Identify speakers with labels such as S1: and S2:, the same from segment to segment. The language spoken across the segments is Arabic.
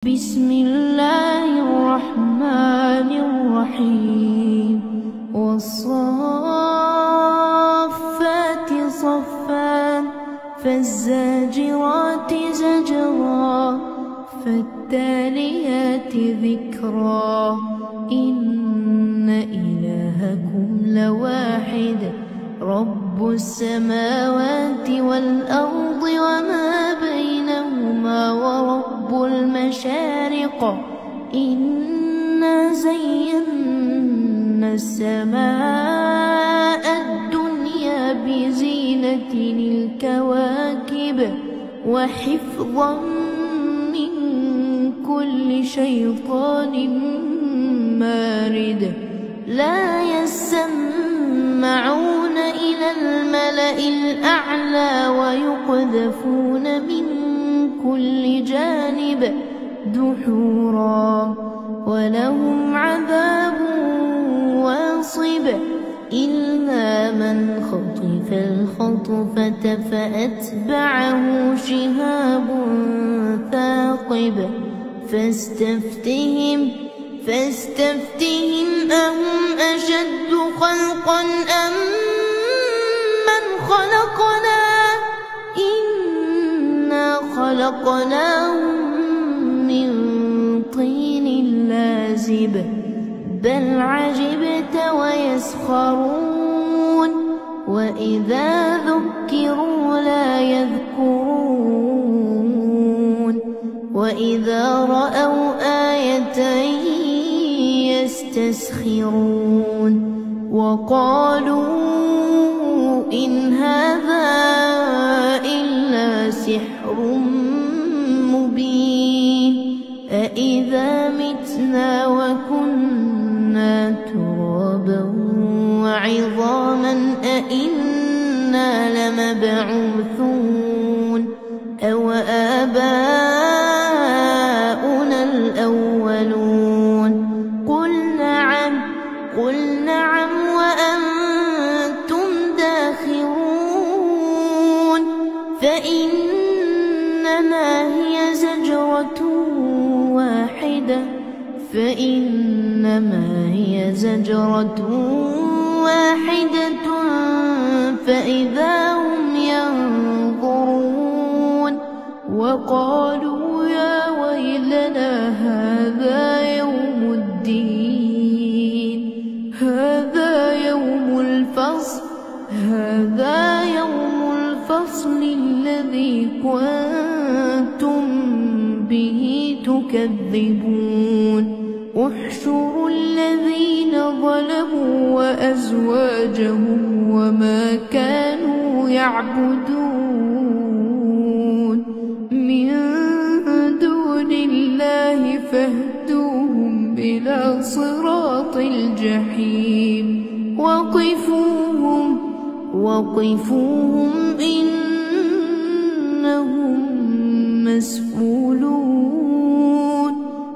S1: بسم الله الرحمن الرحيم والصافات صفا فالزاجرات زجرا فالتاليات ذكرا إن إلهكم لواحد رب السماوات والأرض وما بينهما ورب المشارق إنا زينا السماء الدنيا بزينة الكواكب وحفظا من كل شيطان مارد لا يسمعون إلى الملأ الأعلى ويقذفون من كل جانب دحورا ولهم عذاب واصب إلا من خطف الخطفة فأتبعه شهاب ثاقب فاستفتهم أهم أشد خلقا أم من خلقنا إنا خلقناهم من طين لازب بل عجبت ويسخرون وإذا ذكروا لا يذكرون وإذا رأوا آية يستسخرون وقالوا إن هذا إلا سحر مبين أإذا متنا وكنا ترابا وعظاما أإنا لمبعوثون أو آباؤنا الأولون قل نعم وأنتم داخرون فإنما هي زجرة واحدة فإذا هم ينظرون وقالوا يا ويلنا هذا يوم الدين هذا يوم الفصل الذي كنتم به تكذبون احشروا الذين ظلموا وأزواجهم وما كانوا يعبدون من دون الله فاهدوهم إلى صراط الجحيم وقفوهم إنهم مسؤولون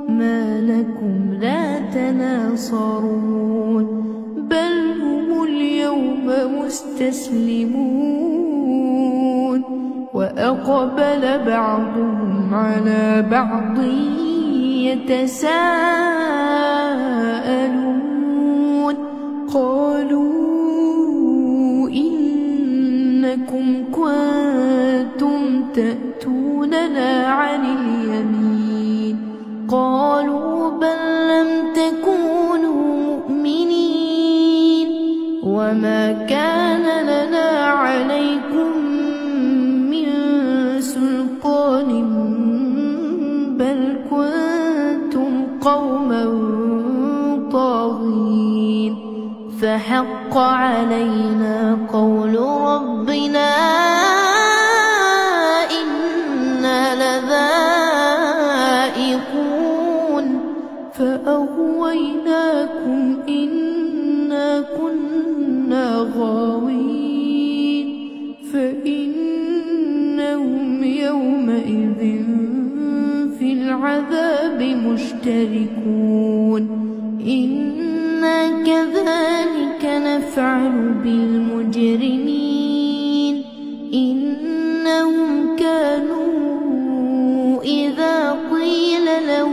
S1: ما لكم لا تناصرون بل هم اليوم مستسلمون وأقبل بعضهم على بعض يتساءلون قالوا إنكم كنتم تأتوننا عن اليمين قالوا بل لم تكونوا مؤمنين وما كان لنا عليكم من سلطان بل كنتم قوما طاغين فحق علينا قول ربنا إنا لذائقون فأغويناكم إنا كنا غاوين فإنهم يومئذ في العذاب مشتركون إنا كذلك نفعل بالمجرمين إنهم كانوا إذا قيل لهم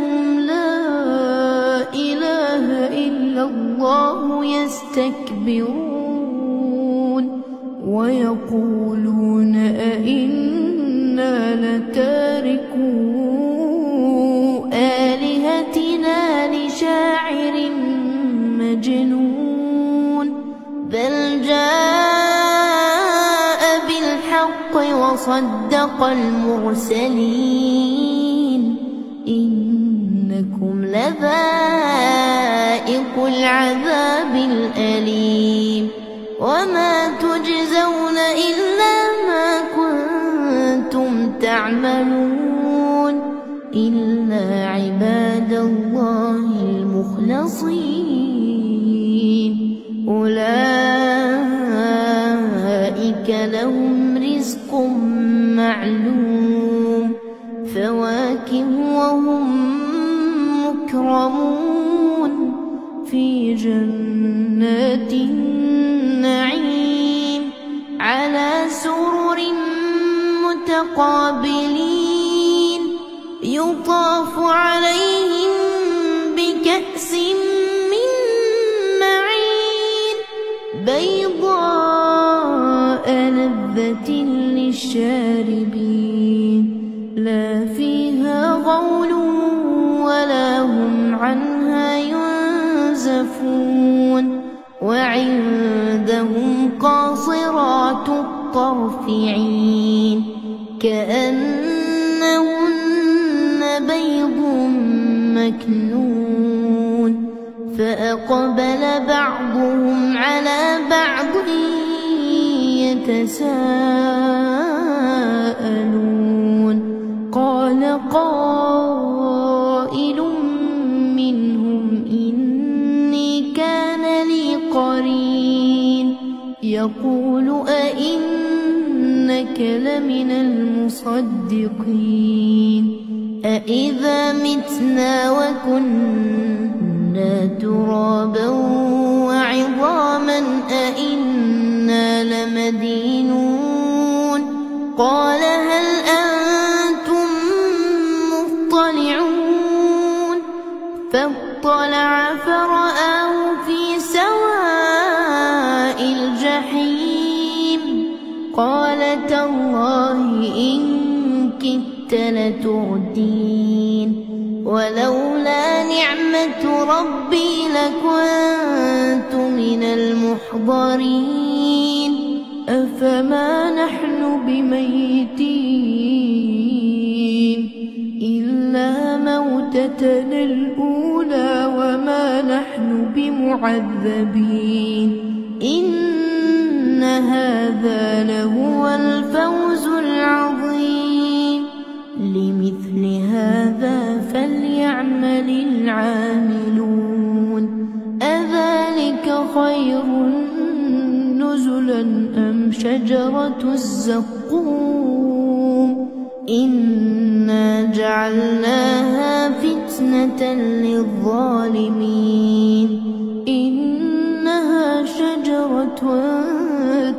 S1: الله يستكبرون ويقولون أئنا لتاركو آلهتنا لشاعر مجنون بل جاء بالحق وصدق المرسلين إنكم لذائق العذاب الأليم وما تجزون إلا ما كنتم تعملون إلا عباد الله المخلصين أولئك لهم رزق معلوم فواكه وهم مكرمون في جنات النعيم على سرر متقابلين يطاف عليهم بكأس من معين بيضاء لذة للشاربين لا فيها غول ولا هم عنها ينزفون وعندهم قاصرات الطرف عين كأنهن بيض مكنون فأقبل بعضهم على بعض يتساءلون قال قائل منهم إني كان لي قرين يقول أئنك لمن المصدقين أإذا متنا وكنا ترابا وعظاما أئنا لمدينون قال هل أنتم مطلعون فاطلع فرآه في سواء الجحيم قال تالله إن كدت لتردين ولولا نعمة ربي لكنت من المحضرين أفما نحن بميتين إلا موتتنا الأولى وما نحن بمعذبين إن هذا لهو الفوز العظيم لمثل هذا فليعمل العاملون أذلك خير نزلا أم شجرة الزقوم إنا جعلناها فتنة للظالمين إنها شجرة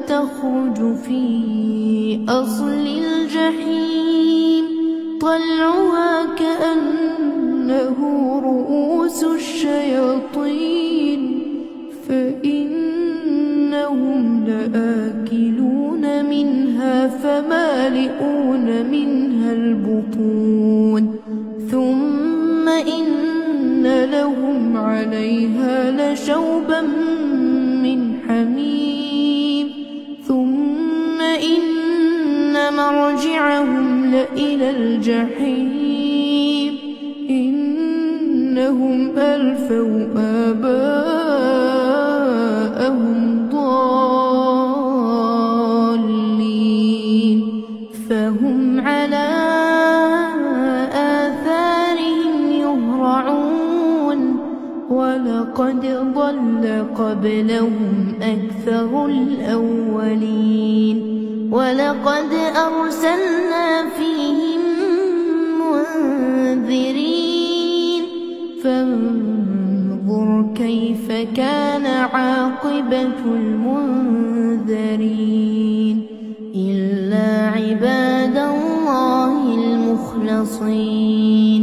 S1: تخرج في أصل الجحيم طلعها كأنه رؤوس الشياطين فإنهم لآكلون منها فمالئون منها البطون ثم إن لهم عليها لشوبا من حميم ثم إن مرجعهم لإلى الجحيم إنهم ألفوا آباءهم ضالين فهم على آثارهم يهرعون ولقد ضل قبلهم أكثر الأولين ولقد أرسلنا فيهم منذرين فانظر كيف كان عاقبة المنذرين إلا عباد الله المخلصين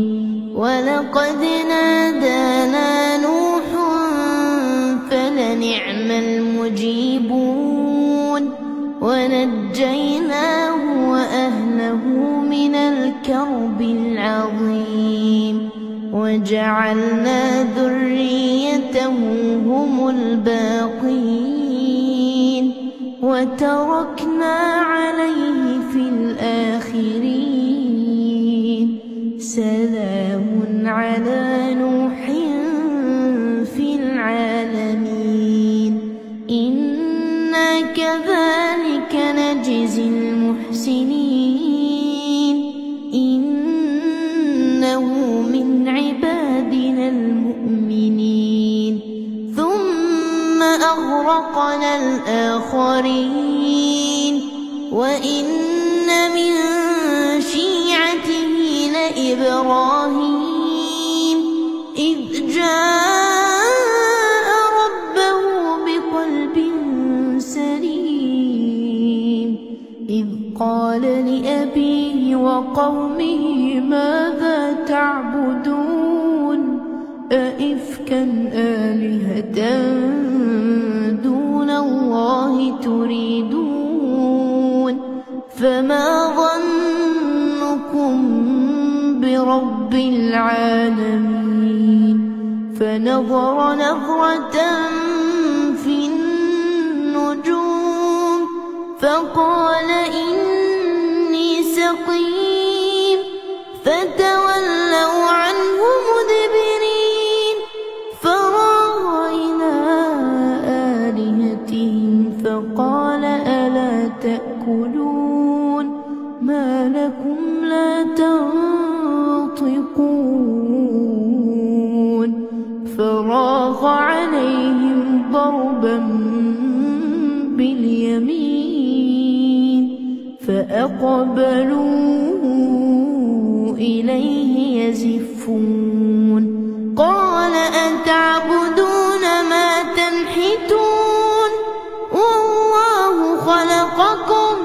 S1: ولقد نادانا نوح فنعم المجيبون ونجيناه وأهله من الكرب العظيم وجعلنا ذريته هم الباقين وتركنا عليه في الآخرين سلام على نوح في العالمين إنا كذلك نجزي المحسنين إنه من عبادنا المؤمنين ثم أغرقنا الآخرين وإن من شيعته لإبراهيم إذ جاء ربه بقلب سليم إذ قال لأبيه وقومه ماذا تعبدون أئفكا آلهة دون الله تريدون فما ظنكم برب العالمين فنظر نظرة في النجوم فقال إني سقيم فتولوا عنه مدبرين فراغ إلى آلهتهم فقال ألا تأكلون ما لكم لا تنطقون فراغ عليهم ضربا باليمين فأقبلوا إليه يزفون قال أتعبدون ما تنحتون والله خلقكم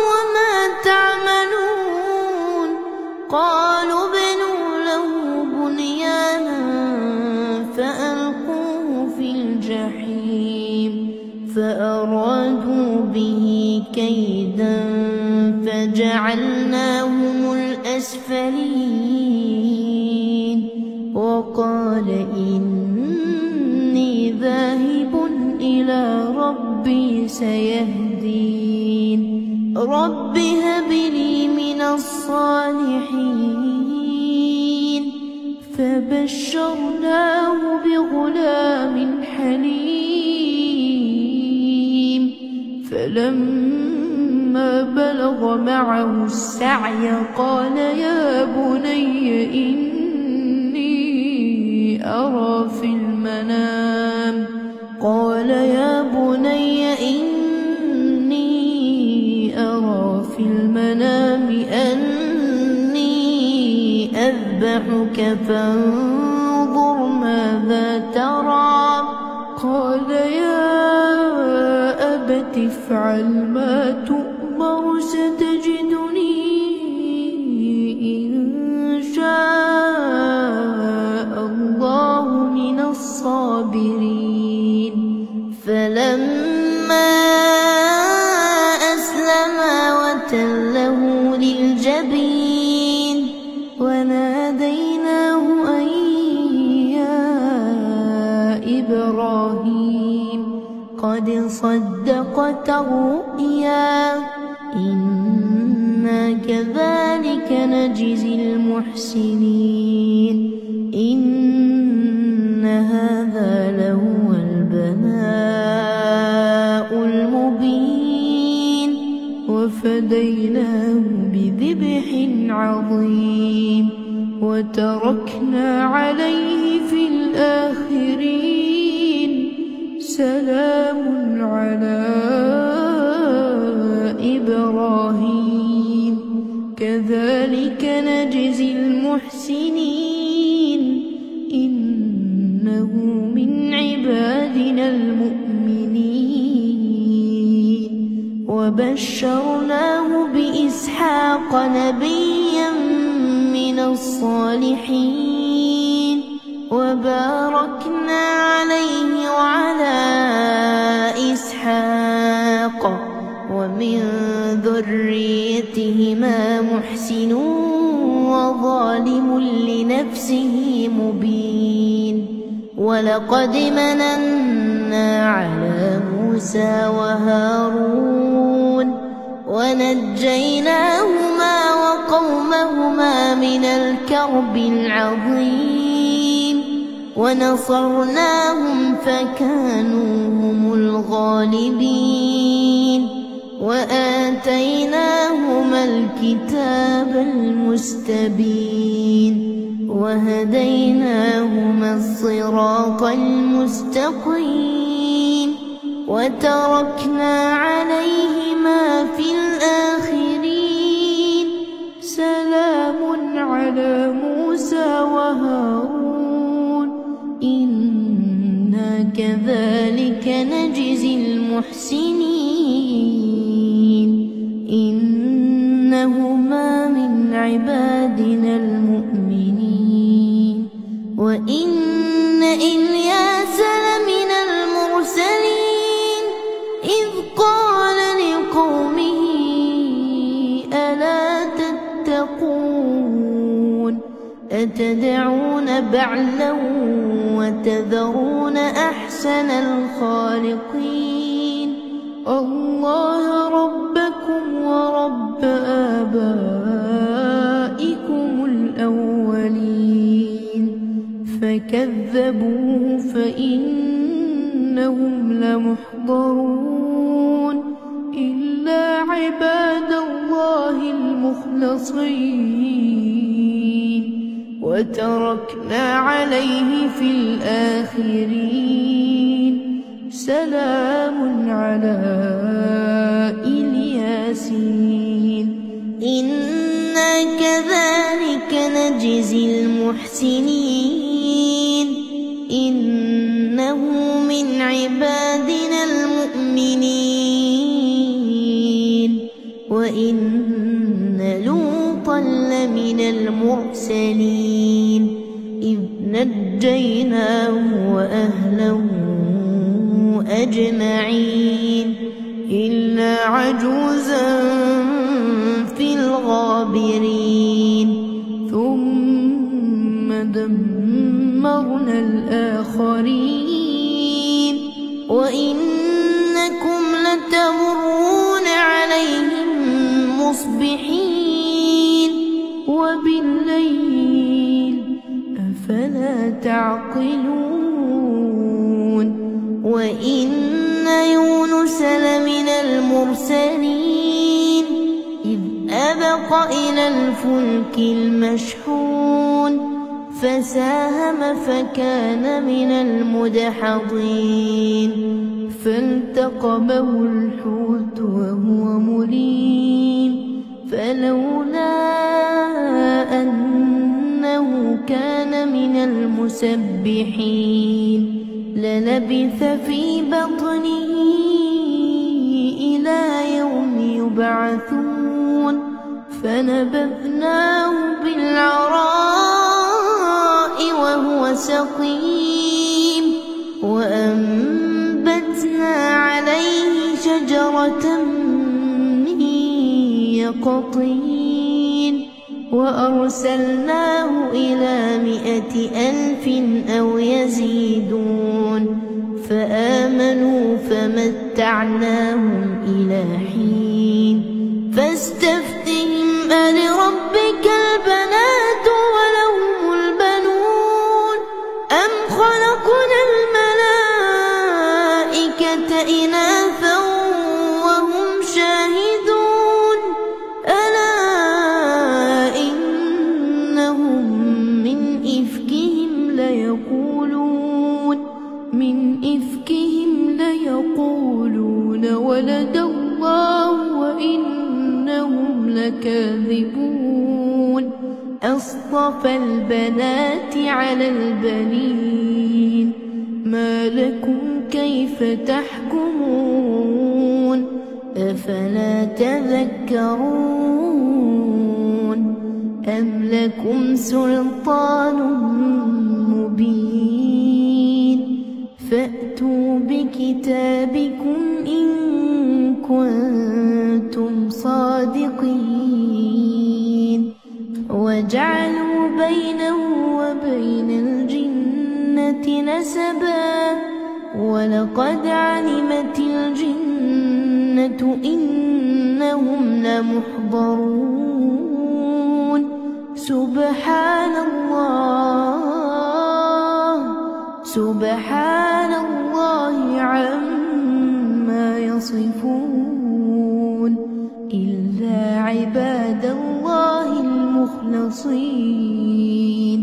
S1: وما تعملون قالوا ابنوا له بنيانا فألقوه في الجحيم فأرادوا به كيدا فجعلناهم الأسفلين وقال إني ذاهب إلى ربي سيهدين رب هب لي من الصالحين فبشرناه بغلام حليم فلما بلغ معه السعي قال يا بني إني أرى في المنام أني أذبحك فانظر ماذا ترى قال يا أبت افعل ما تؤمر ستجدني إن شاء الله من الصابرين فلما أسلما وتله للجبين وناديناه أن يا إبراهيم قد صدقت الرؤيا إنا كذلك نجزي المحسنين إن هذا لهو البلاء المبين وفديناه بذبح عظيم وتركنا عليه في الآخرين سلام على إبراهيم كذلك نجزي المحسنين إنه من عبادنا المؤمنين وبشرناه بإسحاق نبيا من الصالحين وباركنا عليه وعلى إسحاق ومن ذريتهما محسن وظالم لنفسه مبين ولقد مننا على موسى وهارون ونجيناهما وقومهما من الكرب العظيم ونصرناهم فكانوا هم الغالبين وآتيناهما الكتاب المستبين وهديناهما الصراط المستقيم وتركنا عليهما في الآخرين سلام على موسى وهارون إنا كذلك نجزي المحسنين إنهما من عبادنا المؤمنين وإن إلياس لمن المرسلين إذ قال لقومه ألا تتقون أتدعون بعلا وتذرون أحسن الخالقين الله ربكم ورب آبائكم الأولين فكذبوه فإنهم لمحضرون إلا عباد الله المخلصين وتركنا عليه في الآخرين سلام على الياسين إنا كذلك نجزي المحسنين إنه من عبادنا المؤمنين وإن لوطا لمن المرسلين إذ نجيناه وأهله أجمعين إلا عجوزا في الغابرين ثم دمرنا الآخرين وإنكم لتمرون عليهم مصبحين وبالليل أفلا تعقلون وإن يونس لمن المرسلين إذ أبق إلى الفلك المشحون فساهم فكان من المدحضين فالتقمه الحوت وهو مليم فلولا أنه كان من المسبحين للبث في بطنه إلى يوم يبعثون فنبذناه بالعراء وهو سقيم وأنبتنا عليه شجرة من يقطين وأرسلناه إلى 100,000 أو يزيدون فآمنوا فمتعناهم إلى حين فاستفتهم ألربك البنات ولهم البنون أم خلقنا الملائكة إناثا وهم شاهدون ألا إنهم من إفكهم ليقولون ولد الله وإنهم لكاذبون أصطفى البنات على البنين ما لكم كيف تحكمون أفلا تذكرون أم لكم سلطان مبين فأتوا بكتابكم إن كنتم صادقين وجعلوا بينه وبين الجنة نسبا ولقد علمت الجنة إنهم لمحضرون سبحان الله عما يصفون إلا عباد الله المخلصين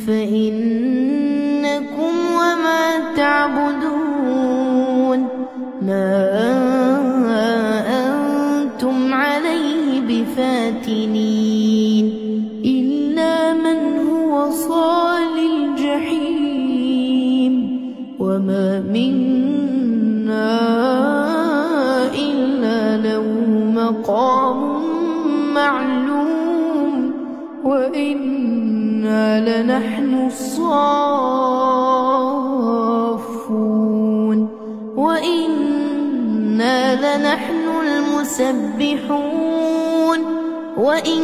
S1: فإنكم وما تعبدون ما أنتم عليه بفاتنين إلا من هو صال الجحيم وما منا إلا له مقام معلوم وإنا لنحن الصافون وإنا لنحن المسبحون وإن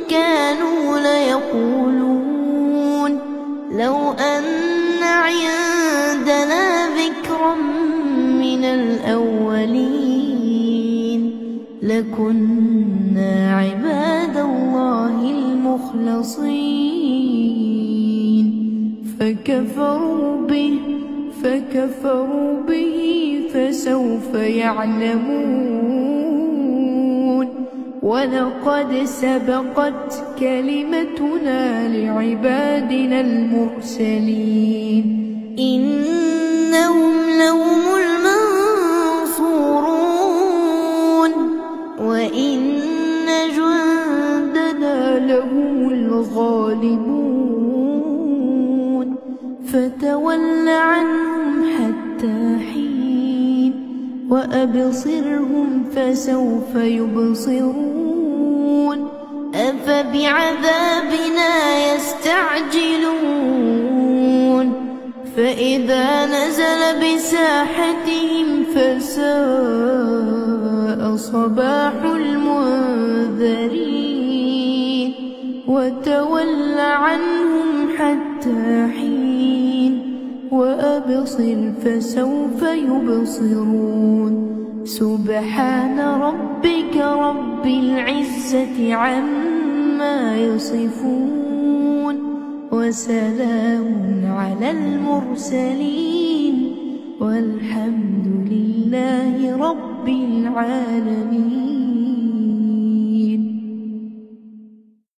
S1: كانوا ليقولون لو أن عندنا ذكرا من الأولين لكنا عباد الله المخلصين فكفروا به فسوف يعلمون ولقد سبقت كلمتنا لعبادنا المرسلين إنهم لهم المنصورون وإن جندنا لهم الغالبون فتول عنهم حتى حين وأبصرهم فسوف يبصرون أفبعذابنا يستعجلون فإذا نزل بساحتهم فساء صباح المنذرين وتول عنهم حتى حين وأبصر فسوف يبصرون سبحان ربك رب العزة عما يصفون وسلام على المرسلين والحمد لله رب العالمين.